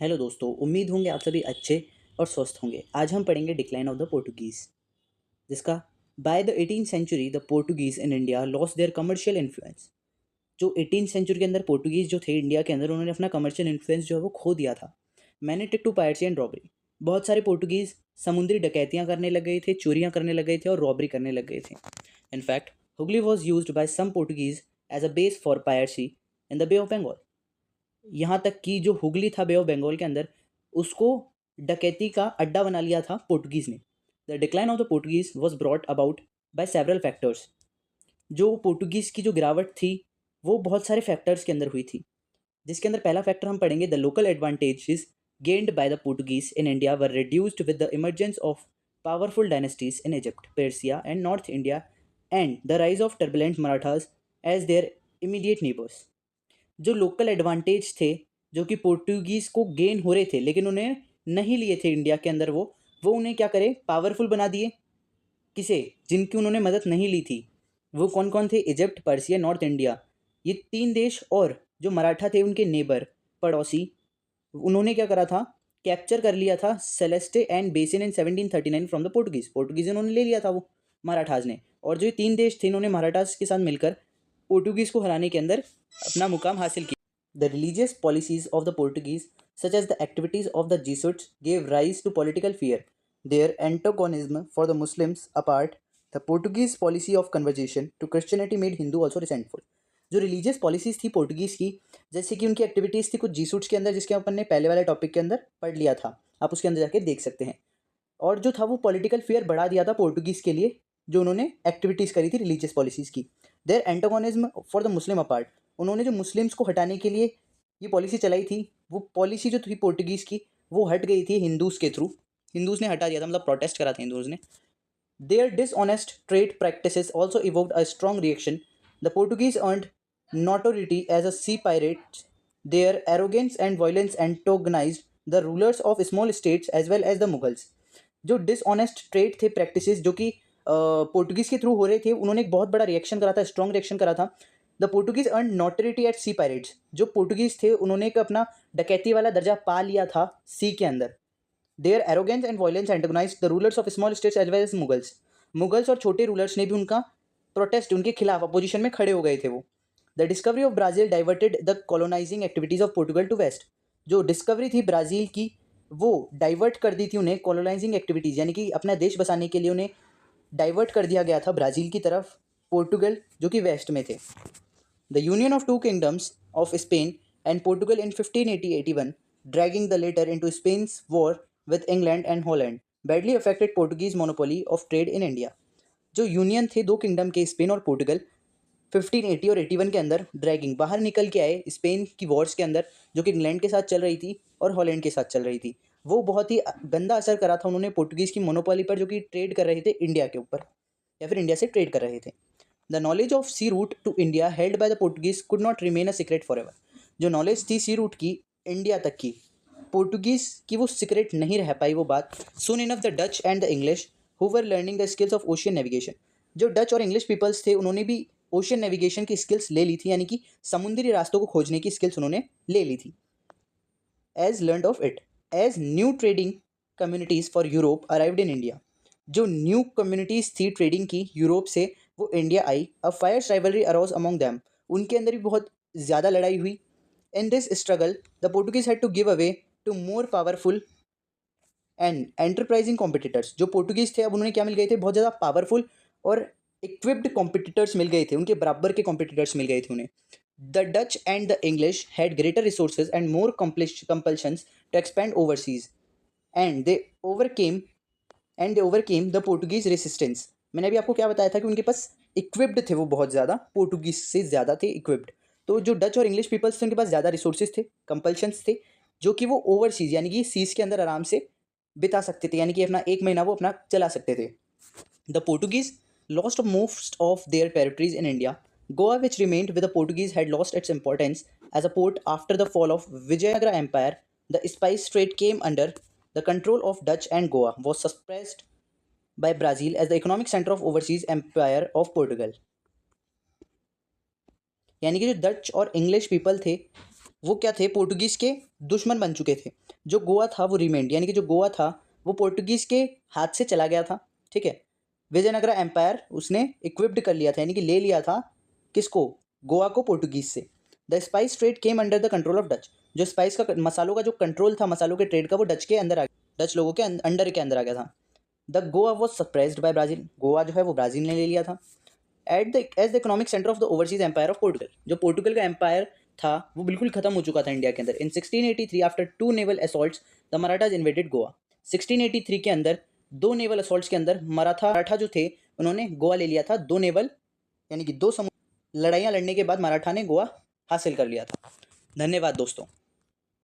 Hello दोस्तों, उम्मीद होंगे आप सभी अच्छे और स्वस्थ होंगे। आज हम पढ़ेंगे डिक्लाइन ऑफ द पोर्टुगीज़, जिसका by the 18th century the Portuguese in India lost their commercial influence. जो 18th सेंचुरी के अंदर पोर्टुगीज़ जो थे इंडिया के अंदर, उन्होंने अपना कमर्शियल इन्फ्लुएंस जो है वो खो दिया था। Many tick two piracy and robbery. बहुत सारे पोर्टुगीज़ समुद्री डकैतियाँ करने लग गए थे, चोरियाँ करने लग गए थे और रॉबरी करने लग गए थे। In fact Hooghly was used by some Portuguese as a base for piracy in the Bay of Bengal. यहाँ तक कि जो हुगली था बे ऑफ बंगाल के अंदर, उसको डकैती का अड्डा बना लिया था पोर्टुगीज़ ने। The decline of the Portuguese was brought about by several factors. जो पोर्टुगीज़ की जो गिरावट थी वो बहुत सारे फैक्टर्स के अंदर हुई थी, जिसके अंदर पहला फैक्टर हम पढ़ेंगे, the local advantages gained by the Portuguese in India were reduced with the emergence of powerful dynasties in Egypt, Persia and North India and the rise of turbulent Marathas as their immediate neighbours. जो local advantage थे जो कि Portuguese को gain हो रहे थे लेकिन उन्हें नहीं लिए थे इंडिया के अंदर, वो उन्हें क्या करे, पावरफुल बना दिए। किसे? जिनकी उन्होंने मदद नहीं ली थी। वो कौन कौन थे? इजिप्ट, पर्सिया, नॉर्थ इंडिया, ये तीन देश, और जो मराठा थे उनके नेबर, पड़ोसी। उन्होंने क्या करा था? कैप्चर कर लिया था Celeste and basin in 1739 from the Portuguese उन्होंने ले लिया था वो मराठाज ने। और जो ये तीन देश थे इन्होंने मराठास के साथ मिलकर पोर्टुगीज़ को हराने के अंदर अपना मुकाम हासिल किया। The religious policies of the Portuguese, such as the activities of the Jesuits, gave rise to political fear. Their antagonism for the Muslims apart, the Portuguese policy of conversion to Christianity made Hindu also resentful. जो religious policies थी Portuguese की, जैसे कि उनकी activities थी कुछ जीसूट्स के अंदर, जिसके अपन ने पहले वाले टॉपिक के अंदर पढ़ लिया था, आप उसके अंदर जाके देख सकते हैं। और जो था वो पॉलिटिकल फियर बढ़ा दिया था पोर्टुगीज़ के लिए, जो उन्होंने एक्टिविटीज़ करी थी रिलीजियस पॉलिसीज़ की। Their antagonism for the Muslim apart, उन्होंने जो मुस्लिम्स को हटाने के लिए ये पॉलिसी चलाई थी, वो पॉलिसी जो थी पोर्टुगीज़ की वो हट गई थी हिंदूज़ के थ्रू। हिंदूज़ ने हटा दिया था, मतलब प्रोटेस्ट करा था हिंदूज़ ने। Their dishonest trade practices also evoked a strong reaction. The Portuguese earned notoriety as a sea pirates. Their arrogance and violence antagonized the rulers of small states as well as the Mughals. जो dishonest trade थे practices जो कि Portuguese के through हो रहे थे, उन्होंने एक बहुत बड़ा रिएक्शन करा था, स्ट्रॉन्ग रिएक्शन करा था। The Portuguese earned notoriety at sea pirates, जो पोर्टुगीज़ थे उन्होंने एक अपना डकैती वाला दर्जा पा लिया था सी के अंदर। Their arrogance and violence antagonize the rulers of small states as well as Mughals. Mughals और छोटे रूलर्स ने भी उनका प्रोटेस्ट, उनके खिलाफ अपोजिशन में खड़े हो गए थे वो। The discovery of Brazil diverted the colonising activities of Portugal to west. जो डिस्कवरी थी ब्राज़ील की वो डाइवर्ट कर दी थी उन्हें कॉलोनाइजिंग एक्टिविटीज़, यानी कि अपना देश बसाने के लिए उन्हें डाइवर्ट कर दिया गया था ब्राज़ील की तरफ, पोर्टुगल जो कि वेस्ट में थे। The union of two kingdoms of Spain and Portugal in 1580-81, dragging the latter into Spain's war with England and Holland, badly affected Portuguese monopoly of trade in India. जो यूनियन थे दो kingdom के, Spain और पोर्टुगल, 1580 और 81 के अंदर dragging बाहर निकल के आए स्पेन की वॉर्स के अंदर, जो कि इंग्लैंड के साथ चल रही थी और हॉलैंड के साथ चल रही थी। वो बहुत ही गंदा असर करा था उन्होंने पोर्टुगीज़ की मोनोपोली पर, जो कि ट्रेड कर रहे थे इंडिया के ऊपर या फिर इंडिया से ट्रेड कर रहे थे। The knowledge of sea route to India held by the Portuguese could not remain a secret for ever. जो नॉलेज थी सी रूट की इंडिया तक की, पोर्टुगीज़ की वो सीक्रेट नहीं रह पाई वो बात। Soon enough the Dutch and the English who were learning the skills of ocean navigation. जो डच और इंग्लिश पीपल्स थे उन्होंने भी ओशियन नेविगेशन की स्किल्स ले ली थी, यानी कि समुद्री रास्तों को खोजने की स्किल्स उन्होंने ले ली थी। As learn of it as new trading communities for Europe arrived in India. जो न्यू कम्युनिटीज़ थी ट्रेडिंग की यूरोप से, वो इंडिया आई। A fire rivalry arose among them, उनके अंदर भी बहुत ज़्यादा लड़ाई हुई। In this struggle the Portuguese had to give away to more powerful and enterprising competitors. जो पोर्टुगीज थे अब उन्होंने क्या मिल गए थे? बहुत ज़्यादा पावरफुल और इक्विप्ड कॉम्पिटिटर्स मिल गए थे, उनके बराबर के कॉम्पिटिटर्स मिल गए थे उन्हें। The Dutch and the English had greater resources and more compulsions to expand overseas and they overcame the Portuguese resistance. मैंने अभी आपको क्या बताया था कि उनके पास इक्विप्ड थे वो, बहुत ज़्यादा पोर्टुगीज से ज़्यादा थे इक्विप्ड। तो जो डच और इंग्लिश पीपल्स थे उनके पास ज़्यादा रिसोर्सेज थे, कंपल्शंस थे, जो कि वो ओवरसीज यानी कि सीज के अंदर आराम से बिता सकते थे, यानी कि अपना एक महीना वो अपना चला सकते थे। The Portuguese lost most of their territories in India. Goa, which remained with the Portuguese, had lost its importance as a port after the fall of Vijayanagara Empire. The spice trade came under the control of Dutch and Goa was suppressed by Brazil as the economic center of overseas empire of Portugal. यानी कि जो Dutch और English people थे वो क्या थे, Portuguese के दुश्मन बन चुके थे। जो गोवा था वो रिमेंड, यानी कि जो गोवा था वो पोर्टुगीज़ के हाथ से चला गया था, ठीक है। विजयनगरा एम्पायर उसने इक्विप्ड कर लिया था, यानी कि ले लिया था किसको, गोवा को पोर्टुगीज़ से। The spice trade came under the control of Dutch. जो स्पाइस का मसालों का जो कंट्रोल था, मसालों के ट्रेड का, वो डच के अंदर आ गया, डच लोगों के अंडर के अंदर आ गया था। The Goa was suppressed by Brazil. Goa जो है वो ब्राज़ील ने ले लिया था। As the economic centre of the overseas empire of Portugal. जो पोर्टुगल का एम्पायर था वो बिल्कुल खत्म हो चुका था इंडिया के अंदर। इन 1683 after 2 naval assaults the Marathas invaded Goa. 1683 के अंदर 2 नेवल असॉल्ट्स के अंदर मराठा जो थे उन्होंने गोवा ले लिया था। 2 नेवल यानी कि 2 लड़ाइयाँ लड़ने के बाद मराठा ने गोवा हासिल कर लिया था। धन्यवाद दोस्तों।